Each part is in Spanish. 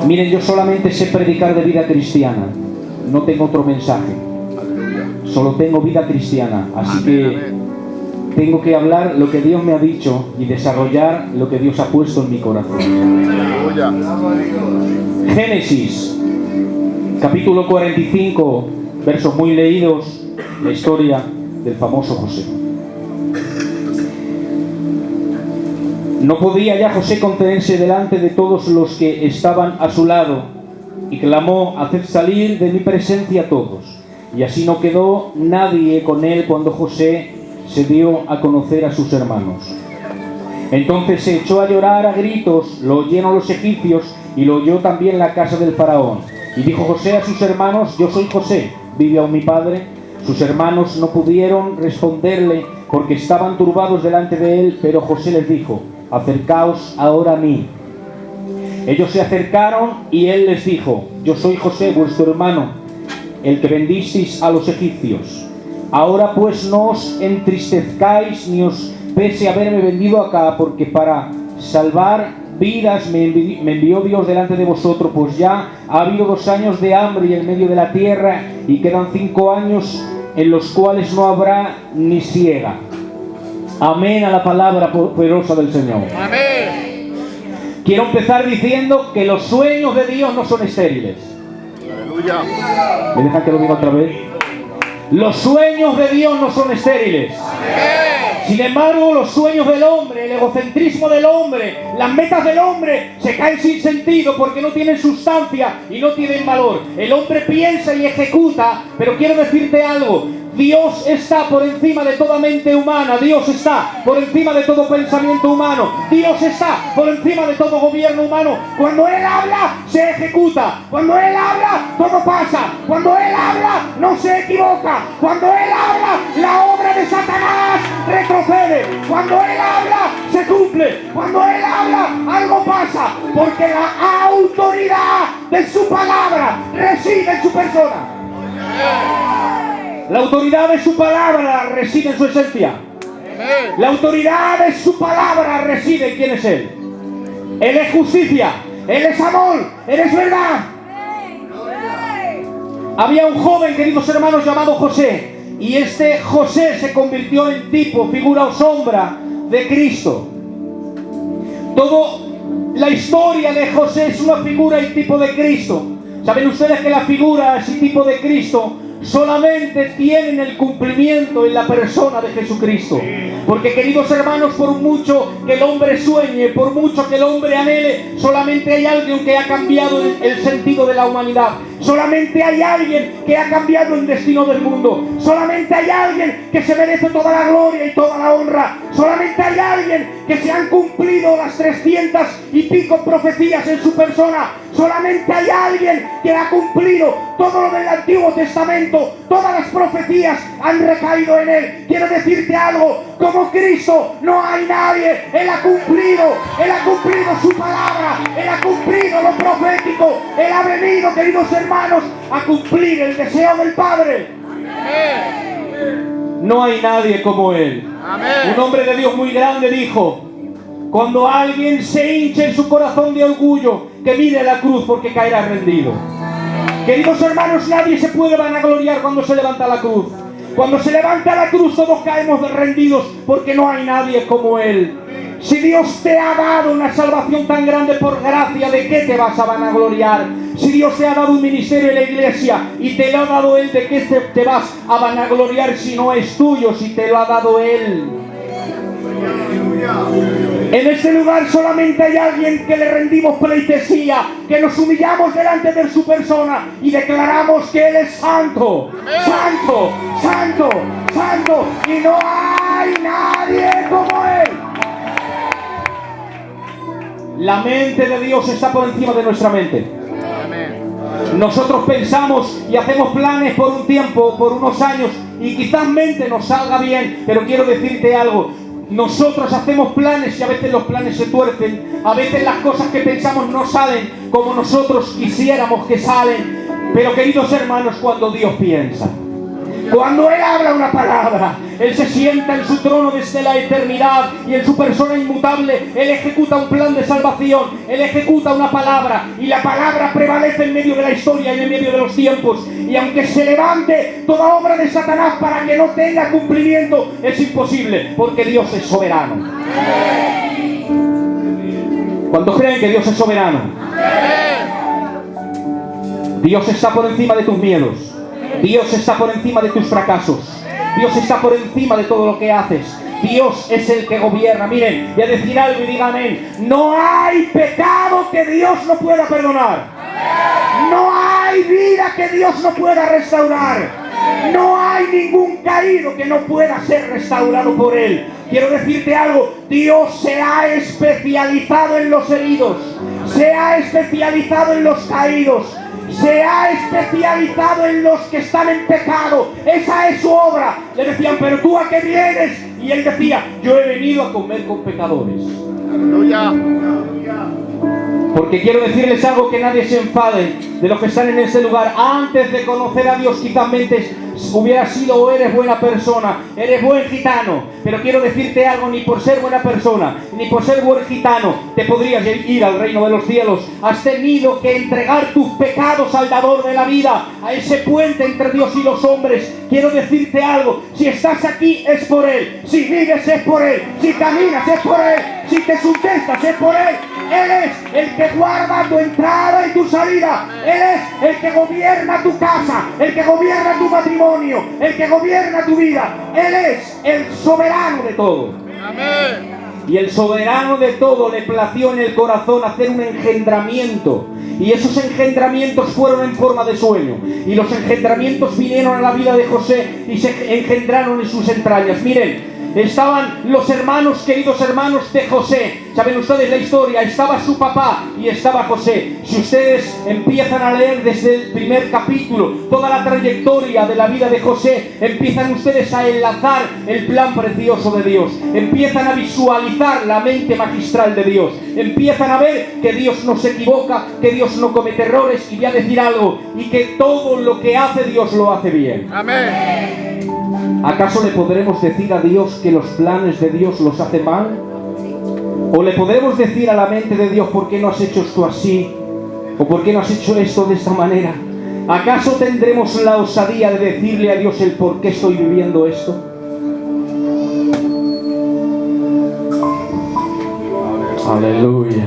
Miren, yo solamente sé predicar de vida cristiana. No tengo otro mensaje. Solo tengo vida cristiana. Así que tengo que hablar lo que Dios me ha dicho y desarrollar lo que Dios ha puesto en mi corazón. Génesis, capítulo 45, versos muy leídos, la historia del famoso José. No podía ya José contenerse delante de todos los que estaban a su lado y clamó: haced salir de mi presencia a todos. Y así no quedó nadie con él cuando José se dio a conocer a sus hermanos. Entonces se echó a llorar a gritos, lo oyeron los egipcios y lo oyó también la casa del faraón. Y dijo José a sus hermanos: yo soy José, ¿vive aún mi padre? Sus hermanos no pudieron responderle porque estaban turbados delante de él, pero José les dijo: acercaos ahora a mí. Ellos se acercaron y él les dijo: yo soy José, vuestro hermano, el que vendisteis a los egipcios. Ahora pues no os entristezcáis ni os pese haberme vendido acá, porque para salvar vidas me envió Dios delante de vosotros, pues ya ha habido 2 años de hambre en medio de la tierra y quedan 5 años en los cuales no habrá ni siega. Amén a la palabra poderosa del Señor. Amén. Quiero empezar diciendo que los sueños de Dios no son estériles. Aleluya. ¿Me dejan que lo diga otra vez? Los sueños de Dios no son estériles. Amén. Sin embargo, los sueños del hombre, el egocentrismo del hombre, las metas del hombre se caen sin sentido porque no tienen sustancia y no tienen valor. El hombre piensa y ejecuta, pero quiero decirte algo: Dios está por encima de toda mente humana. Dios está por encima de todo pensamiento humano. Dios está por encima de todo gobierno humano. Cuando Él habla, se ejecuta. Cuando Él habla, todo pasa. Cuando Él habla, no se equivoca. Cuando Él habla, la obra de Satanás retrocede. Cuando Él habla, se cumple. Cuando Él habla, algo pasa. Porque la autoridad de su palabra reside en su persona. La autoridad de su palabra reside en su esencia. La autoridad de su palabra reside en quién es Él. Él es justicia, Él es amor, Él es verdad. Había un joven, queridos hermanos, llamado José. Y este José se convirtió en tipo, figura o sombra de Cristo. Toda la historia de José es una figura y tipo de Cristo. ¿Saben ustedes que la figura y tipo de Cristo solamente tienen el cumplimiento en la persona de Jesucristo? Porque, queridos hermanos, por mucho que el hombre sueñe, por mucho que el hombre anhele, solamente hay alguien que ha cambiado el sentido de la humanidad. Solamente hay alguien que ha cambiado el destino del mundo. Solamente hay alguien que se merece toda la gloria y toda la honra. Solamente hay alguien que se han cumplido las 300 y pico profecías en su persona. Solamente hay alguien que ha cumplido todo lo del Antiguo Testamento. Todas las profecías han recaído en Él. Quiero decirte algo: como Cristo no hay nadie. Él ha cumplido su palabra. Él ha cumplido lo profético. Él ha venido, queridos hermanos, a cumplir el deseo del Padre. Amén. No hay nadie como Él. Amén. Un hombre de Dios muy grande dijo: cuando alguien se hinche en su corazón de orgullo, que mire la cruz, porque caerá rendido. Queridos hermanos, nadie se puede vanagloriar cuando se levanta la cruz. Cuando se levanta la cruz, todos caemos rendidos, porque no hay nadie como Él. Si Dios te ha dado una salvación tan grande por gracia, ¿de qué te vas a vanagloriar? Si Dios te ha dado un ministerio en la iglesia y te lo ha dado Él, ¿de qué te vas a vanagloriar si no es tuyo, si te lo ha dado Él? En este lugar solamente hay alguien que le rendimos pleitesía, que nos humillamos delante de su persona y declaramos que Él es santo, santo, santo, santo, y no hay nadie como Él. La mente de Dios está por encima de nuestra mente. Nosotros pensamos y hacemos planes por un tiempo, por unos años, y quizás mente nos salga bien, pero quiero decirte algo: nosotros hacemos planes y a veces los planes se tuercen, a veces las cosas que pensamos no salen como nosotros quisiéramos que salen. Pero, queridos hermanos, cuando Dios piensa, Cuando Él habla una palabra, Él se sienta en su trono desde la eternidad y en su persona inmutable, Él ejecuta un plan de salvación, Él ejecuta una palabra y la palabra prevalece en medio de la historia y en medio de los tiempos. Y aunque se levante toda obra de Satanás para que no tenga cumplimiento, es imposible, porque Dios es soberano. ¿Cuántos creen que Dios es soberano? Dios está por encima de tus miedos. Dios está por encima de tus fracasos. Dios está por encima de todo lo que haces. Dios es el que gobierna. Miren, voy a decir algo y digan amén. No hay pecado que Dios no pueda perdonar. No hay vida que Dios no pueda restaurar. No hay ningún caído que no pueda ser restaurado por Él. Quiero decirte algo. Dios se ha especializado en los heridos. Se ha especializado en los caídos. Se ha especializado en los que están en pecado. Esa es su obra. Le decían, pero ¿tú a qué vienes? Y Él decía, yo he venido a comer con pecadores. Aleluya. Porque quiero decirles algo, que nadie se enfade de los que están en ese lugar. Antes de conocer a Dios, quizás mentes hubiera sido o eres buena persona, eres buen gitano. Pero quiero decirte algo, ni por ser buena persona, ni por ser buen gitano, te podrías ir al reino de los cielos. Has tenido que entregar tus pecados al dador de la vida, a ese puente entre Dios y los hombres. Quiero decirte algo, si estás aquí es por Él, si vives es por Él, si caminas es por Él, si te sustentas es por Él. Él es el que guarda tu entrada y tu salida. Él es el que gobierna tu casa, el que gobierna tu matrimonio, el que gobierna tu vida. Él es el soberano de todo. Amén. Y el soberano de todo le plació en el corazón hacer un engendramiento. Y esos engendramientos fueron en forma de sueño. Y los engendramientos vinieron a la vida de José y se engendraron en sus entrañas. Miren, estaban los hermanos, queridos hermanos de José. Saben ustedes la historia. Estaba su papá y estaba José. Si ustedes empiezan a leer desde el primer capítulo toda la trayectoria de la vida de José, empiezan ustedes a enlazar el plan precioso de Dios. Empiezan a visualizar la mente magistral de Dios. Empiezan a ver que Dios no se equivoca, que Dios no comete errores. Y voy a decir algo, y que todo lo que hace Dios lo hace bien. Amén. ¿Acaso le podremos decir a Dios que los planes de Dios los hace mal? ¿O le podremos decir a la mente de Dios, ¿por qué no has hecho esto así? ¿O por qué no has hecho esto de esta manera? ¿Acaso tendremos la osadía de decirle a Dios el por qué estoy viviendo esto? Aleluya.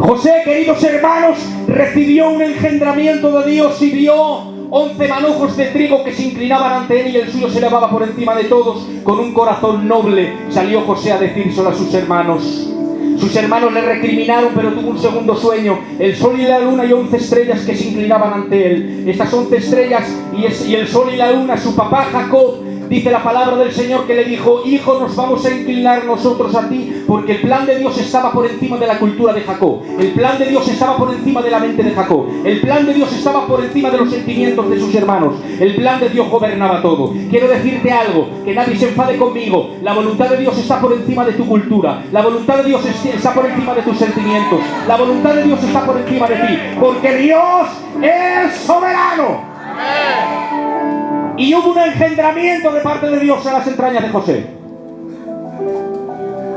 José, queridos hermanos, recibió un engendramiento de Dios y vio 11 manojos de trigo que se inclinaban ante él y el suyo se elevaba por encima de todos. Con un corazón noble salió José a decírselo a sus hermanos. Sus hermanos le recriminaron, pero tuvo un segundo sueño. El sol y la luna y 11 estrellas que se inclinaban ante él. Estas 11 estrellas y el sol y la luna, su papá Jacob, dice la palabra del Señor que le dijo, hijo, nos vamos a inclinar nosotros a ti, porque el plan de Dios estaba por encima de la cultura de Jacob. El plan de Dios estaba por encima de la mente de Jacob. El plan de Dios estaba por encima de los sentimientos de sus hermanos. El plan de Dios gobernaba todo. Quiero decirte algo, que nadie se enfade conmigo. La voluntad de Dios está por encima de tu cultura. La voluntad de Dios está por encima de tus sentimientos. La voluntad de Dios está por encima de ti, porque Dios es soberano. Amén. Y hubo un engendramiento de parte de Dios en las entrañas de José.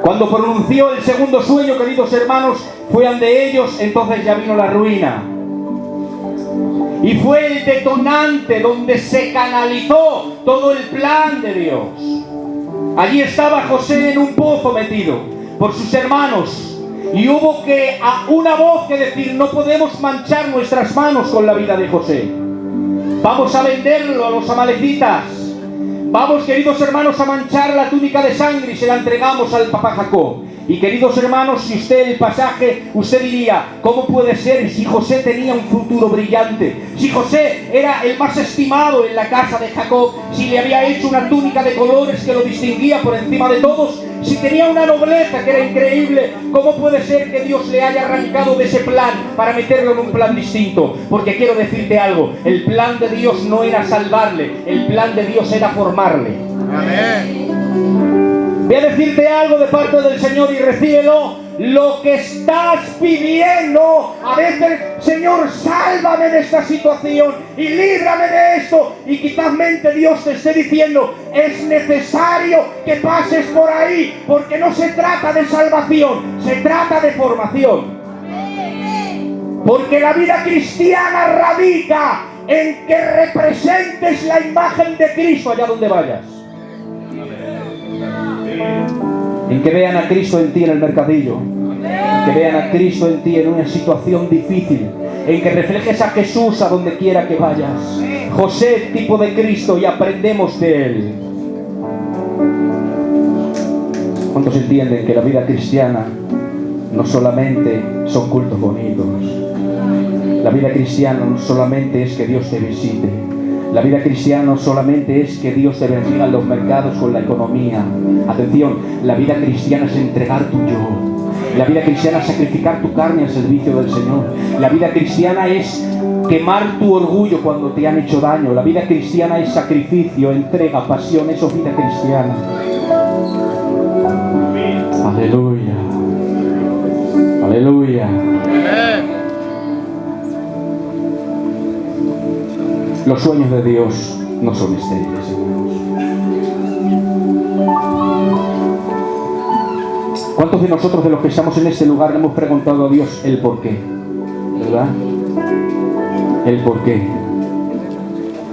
Cuando pronunció el segundo sueño, queridos hermanos, fue ante ellos, entonces ya vino la ruina. Y fue el detonante donde se canalizó todo el plan de Dios. Allí estaba José en un pozo metido por sus hermanos. Y hubo una voz que decir, no podemos manchar nuestras manos con la vida de José. Vamos a venderlo a los amalecitas. Vamos, queridos hermanos, a manchar la túnica de sangre y se la entregamos al papá Jacob. Y queridos hermanos, si usted el pasaje, usted diría, ¿cómo puede ser si José tenía un futuro brillante? Si José era el más estimado en la casa de Jacob, si le había hecho una túnica de colores que lo distinguía por encima de todos, si tenía una nobleza que era increíble, ¿cómo puede ser que Dios le haya arrancado de ese plan para meterlo en un plan distinto? Porque quiero decirte algo, el plan de Dios no era salvarle, el plan de Dios era formarle. Amén. Voy a decirte algo de parte del Señor y recíbelo. Lo que estás pidiendo, a veces, Señor, sálvame de esta situación y líbrame de esto. Y quizás mente Dios te esté diciendo, es necesario que pases por ahí, porque no se trata de salvación, se trata de formación. Porque la vida cristiana radica en que representes la imagen de Cristo allá donde vayas. En que vean a Cristo en ti en el mercadillo, en que vean a Cristo en ti en una situación difícil, en que reflejes a Jesús a donde quiera que vayas. José, tipo de Cristo, y aprendemos de él. ¿Cuántos entienden que la vida cristiana no solamente son cultos bonitos? La vida cristiana no solamente es que Dios te visite. La vida cristiana no solamente es que Dios te bendiga en los mercados con la economía. Atención, la vida cristiana es entregar tu yo. La vida cristiana es sacrificar tu carne al servicio del Señor. La vida cristiana es quemar tu orgullo cuando te han hecho daño. La vida cristiana es sacrificio, entrega, pasión. Eso es vida cristiana. Aleluya. Aleluya. Los sueños de Dios no son estériles, hermanos. ¿Cuántos de nosotros, de los que estamos en este lugar, le hemos preguntado a Dios el por qué? ¿Verdad? El por qué.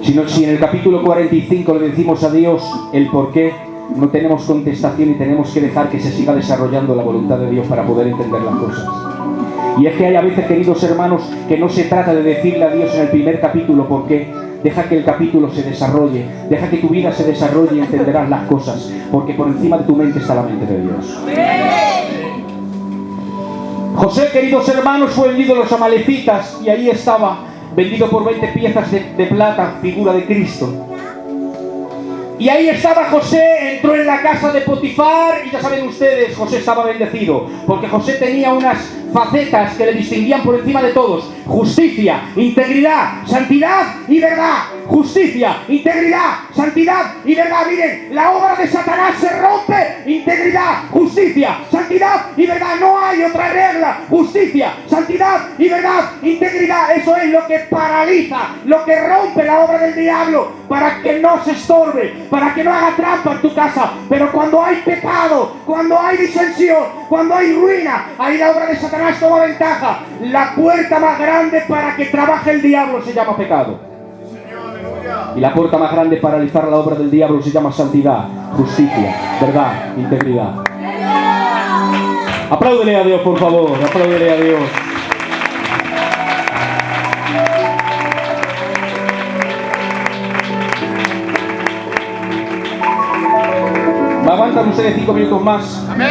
Si en el capítulo 45 le decimos a Dios el por qué, no tenemos contestación y tenemos que dejar que se siga desarrollando la voluntad de Dios para poder entender las cosas. Y es que hay a veces, queridos hermanos, que no se trata de decirle a Dios en el primer capítulo por qué. Deja que el capítulo se desarrolle, deja que tu vida se desarrolle y entenderás las cosas, porque por encima de tu mente está la mente de Dios. José, queridos hermanos, fue vendido a los amalecitas y ahí estaba, vendido por 20 piezas de plata, figura de Cristo. Y ahí estaba José, entró en la casa de Potifar y ya saben ustedes, José estaba bendecido, porque José tenía unas facetas que le distinguían por encima de todos: justicia, integridad, santidad y verdad. Justicia, integridad, santidad y verdad. Miren, la obra de Satanás se rompe: integridad, justicia, santidad y verdad. No hay otra regla: justicia, santidad y verdad, integridad. Eso es lo que paraliza, lo que rompe la obra del diablo, para que no se estorbe, para que no haga trampa en tu casa. Pero cuando hay pecado, cuando hay disensión, cuando hay ruina, ahí la obra de Satanás toma ventaja. La puerta más grande para que trabaje el diablo se llama pecado. Y la puerta más grande para paralizar la obra del diablo se llama santidad, justicia, verdad, integridad. Apláudele a Dios, por favor, apláudele a Dios. ¿Me aguantan ustedes 5 minutos más? Amén.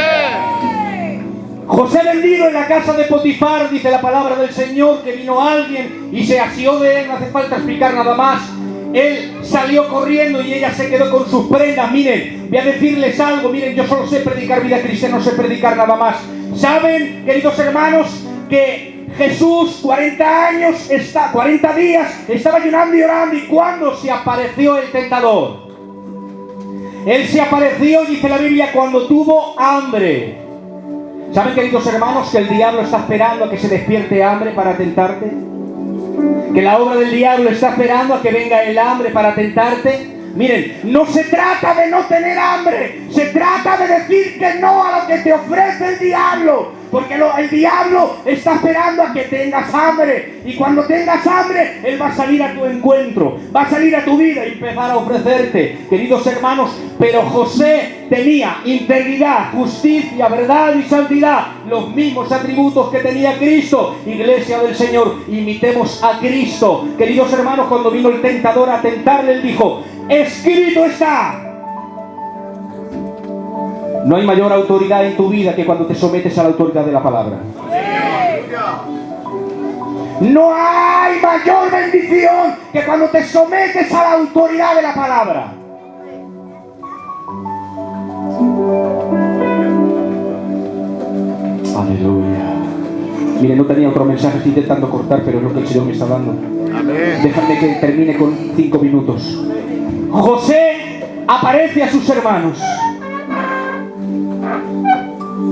José vendido en la casa de Potifar, dice la palabra del Señor, que vino alguien y se asió de él, no hace falta explicar nada más. Él salió corriendo y ella se quedó con sus prendas. Miren, voy a decirles algo, miren, yo solo sé predicar vida cristiana, no sé predicar nada más. ¿Saben, queridos hermanos, que Jesús 40 días estaba ayunando y orando? ¿Y cuándo se apareció el tentador? Él se apareció, dice la Biblia, cuando tuvo hambre. ¿Saben, queridos hermanos, que el diablo está esperando a que se despierte hambre para tentarte? Que la obra del diablo está esperando a que venga el hambre para tentarte. Miren, no se trata de no tener hambre, se trata de decir que no a lo que te ofrece el diablo, porque el diablo está esperando a que tengas hambre, y cuando tengas hambre, él va a salir a tu encuentro, va a salir a tu vida y empezar a ofrecerte, queridos hermanos. Pero José tenía integridad, justicia, verdad y santidad, los mismos atributos que tenía Cristo. Iglesia del Señor, imitemos a Cristo. Queridos hermanos, cuando vino el tentador a tentarle, él dijo: escrito está. No hay mayor autoridad en tu vida que cuando te sometes a la autoridad de la palabra. No hay mayor bendición que cuando te sometes a la autoridad de la palabra. Aleluya. Mire, no tenía otro mensaje, estoy intentando cortar, pero es lo que el Señor me está dando. Amén. Déjame que termine con 5 minutos. José aparece a sus hermanos.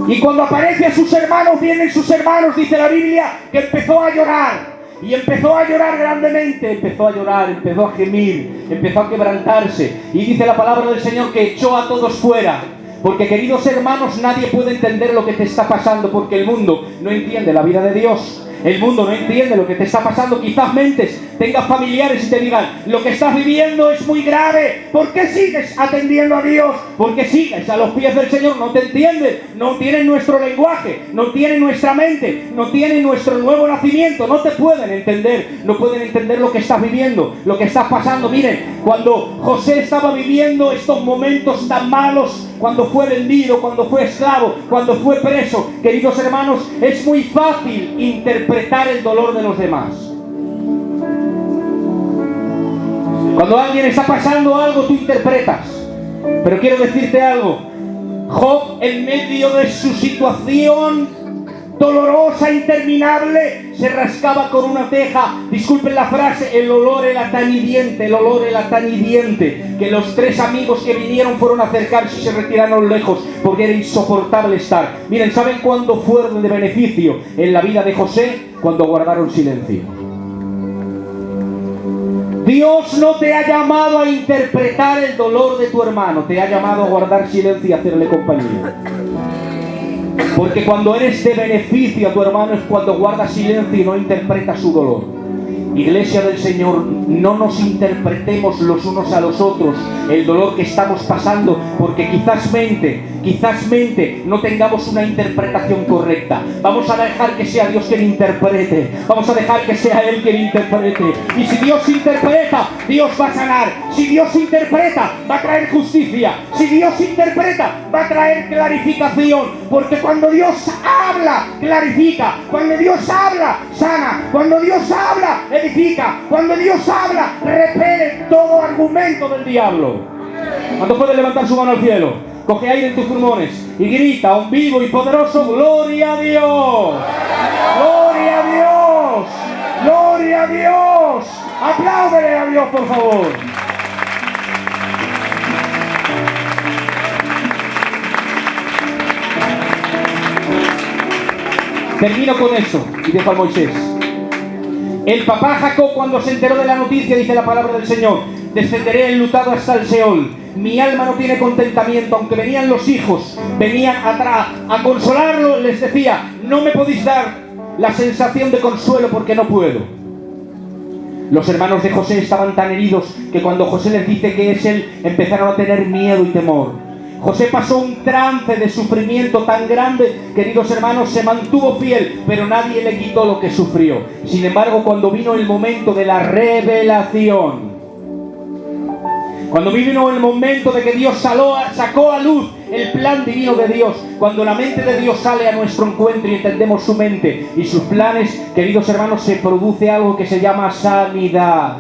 Y cuando aparece a sus hermanos, vienen sus hermanos, dice la Biblia, que empezó a llorar. Y empezó a llorar grandemente, empezó a llorar, empezó a gemir, empezó a quebrantarse. Y dice la palabra del Señor que echó a todos fuera. Porque, queridos hermanos, nadie puede entender lo que te está pasando, porque el mundo no entiende la vida de Dios. El mundo no entiende lo que te está pasando. Quizás mentes, tengas familiares y te digan: lo que estás viviendo es muy grave. ¿Por qué sigues atendiendo a Dios? ¿Por qué sigues a los pies del Señor? No te entienden, no tienen nuestro lenguaje, no tienen nuestra mente, no tienen nuestro nuevo nacimiento. No te pueden entender, no pueden entender lo que estás viviendo, lo que estás pasando. Miren, cuando José estaba viviendo estos momentos tan malos, cuando fue vendido, cuando fue esclavo, cuando fue preso, queridos hermanos, es muy fácil interpretar el dolor de los demás. Cuando alguien está pasando algo, tú interpretas. Pero quiero decirte algo. Job, en medio de su situación dolorosa, interminable, se rascaba con una teja. Disculpen la frase, el olor era tan hiriente, el olor era tan hiriente, que los 3 amigos que vinieron fueron a acercarse y se retiraron lejos, porque era insoportable estar. Miren, ¿saben cuándo fueron de beneficio en la vida de José? Cuando guardaron silencio. Dios no te ha llamado a interpretar el dolor de tu hermano, te ha llamado a guardar silencio y hacerle compañía. Porque cuando eres de beneficio a tu hermano es cuando guardas silencio y no interpretas su dolor. Iglesia del Señor, no nos interpretemos los unos a los otros el dolor que estamos pasando, porque quizás no tengamos una interpretación correcta. Vamos a dejar que sea Dios quien interprete, vamos a dejar que sea Él quien interprete. Y si Dios interpreta, Dios va a sanar. Si Dios interpreta, va a traer justicia. Si Dios interpreta, va a traer clarificación. Porque cuando Dios habla, clarifica. Cuando Dios habla, sana. Cuando Dios habla, edifica. Cuando Dios habla, repele todo argumento del diablo. ¿Cuánto puede levantar su mano al cielo? Coge aire en tus pulmones y grita a un vivo y poderoso: ¡Gloria a Dios! ¡Gloria a Dios! ¡Gloria a Dios! ¡Apláudele a Dios, por favor! Termino con esto y dejo a Moisés. El papá Jacob, cuando se enteró de la noticia, dice la palabra del Señor: descenderé enlutado hasta el Seol. Mi alma no tiene contentamiento. Aunque venían los hijos, venían atrás a consolarlo, les decía: no me podéis dar la sensación de consuelo porque no puedo. Los hermanos de José estaban tan heridos que cuando José les dice que es él, empezaron a tener miedo y temor. José pasó un trance de sufrimiento tan grande, queridos hermanos, se mantuvo fiel, pero nadie le quitó lo que sufrió. Sin embargo, cuando vino el momento de la revelación, cuando vino el momento de que Dios sacó a luz el plan divino de Dios, cuando la mente de Dios sale a nuestro encuentro y entendemos su mente y sus planes, queridos hermanos, se produce algo que se llama sanidad.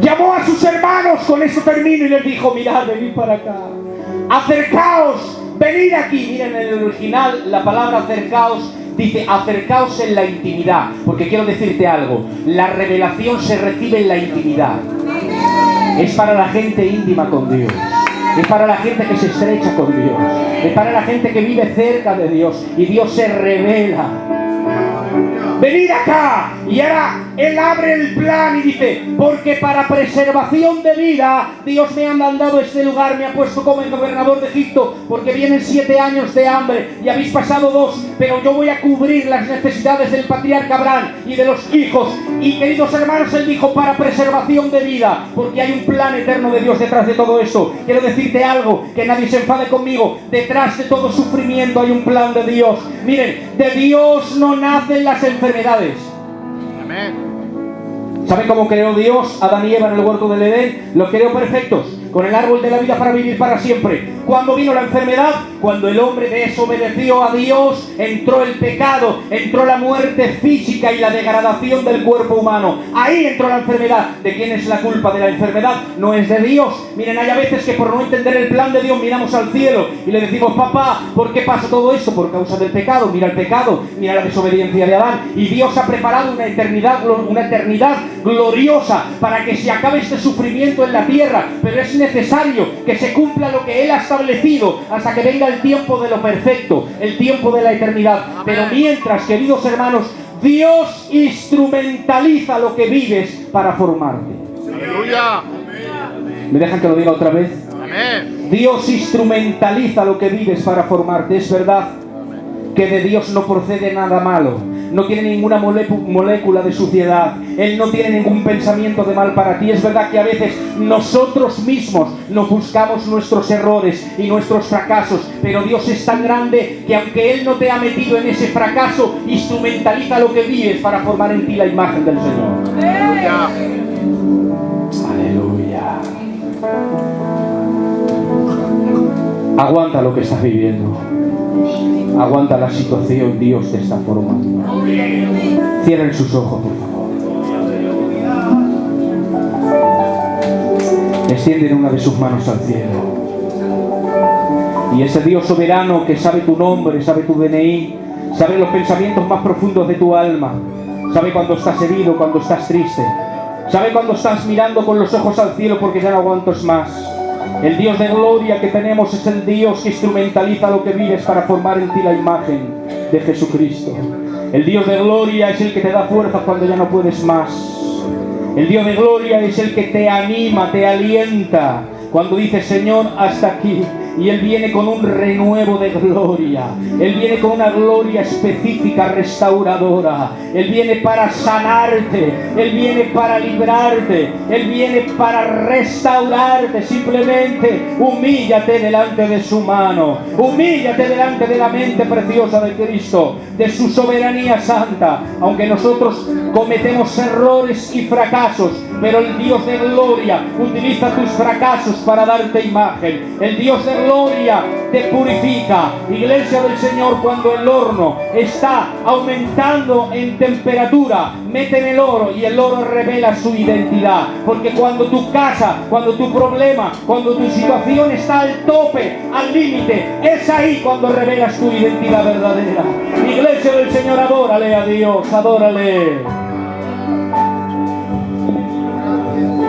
Llamó a sus hermanos, con eso termino, y les dijo: mirad, venid para acá, acercaos, venid aquí. Miren, en el original la palabra acercaos dice: acercaos en la intimidad. Porque quiero decirte algo, la revelación se recibe en la intimidad. Es para la gente íntima con Dios, es para la gente que se estrecha con Dios, es para la gente que vive cerca de Dios y Dios se revela. Venid acá. Y ahora Él abre el plan y dice: porque para preservación de vida Dios me ha mandado a este lugar, me ha puesto como el gobernador de Egipto, porque vienen 7 años de hambre y habéis pasado 2, pero yo voy a cubrir las necesidades del patriarca Abraham y de los hijos. Y queridos hermanos, Él dijo: para preservación de vida, porque hay un plan eterno de Dios detrás de todo eso. Quiero decirte algo, que nadie se enfade conmigo: detrás de todo sufrimiento hay un plan de Dios. Miren, de Dios no nacen las enfermedades. Amén. ¿Saben cómo creó Dios a Adán y Eva en el huerto del Edén? Los creó perfectos, con el árbol de la vida para vivir para siempre. ¿Cuándo vino la enfermedad? Cuando el hombre desobedeció a Dios, entró el pecado, entró la muerte física y la degradación del cuerpo humano. Ahí entró la enfermedad. ¿De quién es la culpa de la enfermedad? No es de Dios. Miren, hay a veces que por no entender el plan de Dios miramos al cielo y le decimos: papá, ¿por qué pasa todo esto? Por causa del pecado. Mira el pecado, mira la desobediencia de Adán. Y Dios ha preparado una eternidad gloriosa para que se acabe este sufrimiento en la tierra. Pero es necesario que se cumpla lo que Él ha estado establecido hasta que venga el tiempo de lo perfecto, el tiempo de la eternidad. Pero mientras, queridos hermanos, Dios instrumentaliza lo que vives para formarte. Aleluya. ¿Me dejan que lo diga otra vez? Amén. Dios instrumentaliza lo que vives para formarte. Es verdad que de Dios no procede nada malo. No tiene ninguna molécula de suciedad. Él no tiene ningún pensamiento de mal para ti. Es verdad que a veces nosotros mismos nos buscamos nuestros errores y nuestros fracasos, pero Dios es tan grande que aunque Él no te ha metido en ese fracaso, instrumentaliza lo que vives para formar en ti la imagen del Señor. Aleluya. Aleluya. Aguanta lo que estás viviendo. Aguanta la situación, Dios te está formando. Cierren sus ojos, por favor. Extienden una de sus manos al cielo. Y ese Dios soberano que sabe tu nombre, sabe tu DNI, sabe los pensamientos más profundos de tu alma, sabe cuando estás herido, cuando estás triste, sabe cuando estás mirando con los ojos al cielo porque ya no aguantas más. El Dios de gloria que tenemos es el Dios que instrumentaliza lo que vives para formar en ti la imagen de Jesucristo. El Dios de gloria es el que te da fuerza cuando ya no puedes más. El Dios de gloria es el que te anima, te alienta cuando dices, Señor, hasta aquí. Y Él viene con un renuevo de gloria. Él viene con una gloria específica, restauradora. Él viene para sanarte. Él viene para librarte. Él viene para restaurarte. Simplemente humíllate delante de su mano. Humíllate delante de la mente preciosa de Cristo, de su soberanía santa. Aunque nosotros cometemos errores y fracasos, pero el Dios de gloria utiliza tus fracasos para darte imagen. El Dios de gloria te purifica. Iglesia del Señor, cuando el horno está aumentando en temperatura, meten el oro y el oro revela su identidad. Porque cuando tu casa, cuando tu problema, cuando tu situación está al tope, al límite, es ahí cuando revelas tu identidad verdadera. Iglesia del Señor, adórale a Dios, adórale.